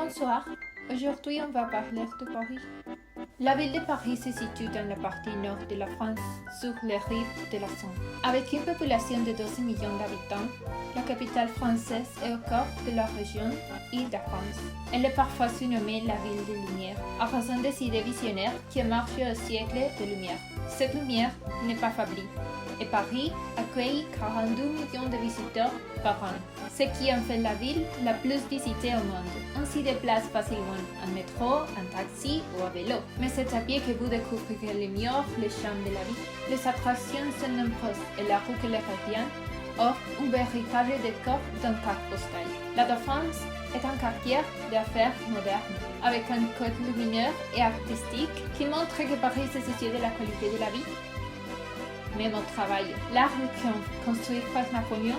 Bonsoir, aujourd'hui on va parler de Paris. La ville de Paris se situe dans la partie nord de la France, sur les rives de la Seine. Avec une population de 12 millions d'habitants, la capitale française est au cœur de la région Île-de-France. Elle est parfois surnommée la ville des Lumières, à raison des idées visionnaires qui émergent au siècle des Lumières. Cette lumière n'est pas faiblie, et Paris accueille 42 millions de visiteurs par an, ce qui en fait la ville la plus visitée au monde. On s'y déplace facilement en métro, en taxi ou à vélo. Mais c'est à pied que vous découvrirez les meilleurs les charmes de la ville. Les attractions sont nombreuses et la rue qui les revient offre un véritable décor d'un carte postal. La Défense est un quartier d'affaires moderne, avec un code lumineux et artistique qui montre que Paris se soucie de la qualité de la vie. Même au travail, l'Arc de Triomphe, construit par Napoléon,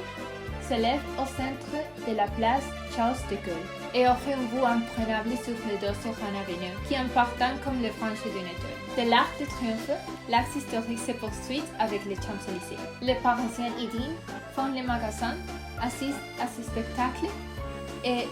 s'élève au centre de la place Charles de Gaulle et offre une vue imprenable sur les deux grandes avenues qui important comme les franges d'une étoile. De l'Arc de Triomphe, l'axe historique se poursuit avec les Champs-Élysées. Les Parisiens y dînent, font les magasins, assistent à ce spectacle et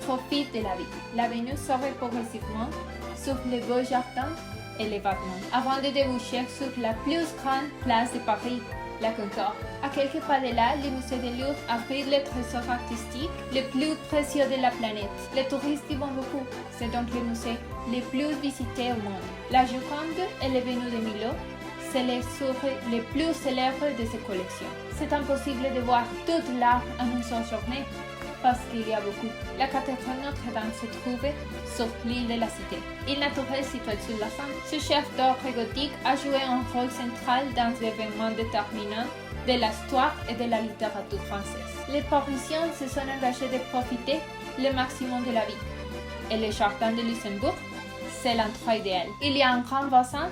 profitent de la vie. L'avenue s'ouvre progressivement sur les beaux jardins et les bâtiments, avant de déboucher sur la plus grande place de Paris, la Concorde. À quelques pas de là, le musée de Louvre abrite les trésors artistiques les plus précieux de la planète. Les touristes y vont beaucoup. C'est donc le musée le plus visité au monde. La Joconde et le Vénus de Milo, c'est les œuvres les plus célèbres de ces collections. C'est impossible de voir toute l'art en une seule journée, parce qu'il y a beaucoup. La cathédrale Notre-Dame se trouve sur l'île de la Cité, île naturelle située sur la Seine. Ce chef d'œuvre gothique a joué un rôle central dans l'événement déterminant de l'histoire et de la littérature française. Les Parisiens se sont engagés de profiter le maximum de la vie. Et le jardin de Luxembourg, c'est l'endroit idéal. Il y a un grand bassin,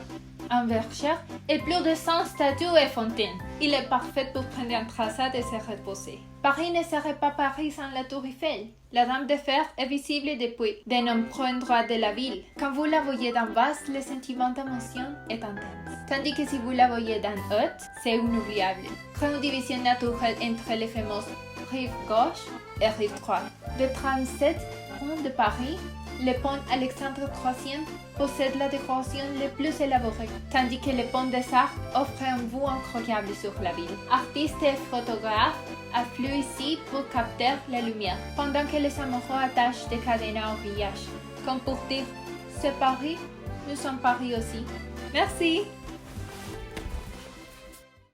un verger et plus de 100 statues et fontaines. Il est parfait pour prendre un traçat et se reposer. Paris ne serait pas Paris sans la tour Eiffel. La Dame de Fer est visible depuis de nombreux endroits de la ville. Quand vous la voyez d'en bas, le sentiment d'émotion est intense. Tandis que si vous la voyez d'en haut, c'est inoubliable. Grande division naturelle entre les fameuses rive gauche et rive droite. De 37 ponts de Paris, le pont Alexandre III possède la décoration la plus élaborée, tandis que le pont des Arcs offre un vue incroyable sur la ville. Artistes et photographes affluent ici pour capter la lumière, pendant que les amoureux attachent des cadenas au grillage. Comme pour dire, c'est Paris, nous sommes Paris aussi. Merci!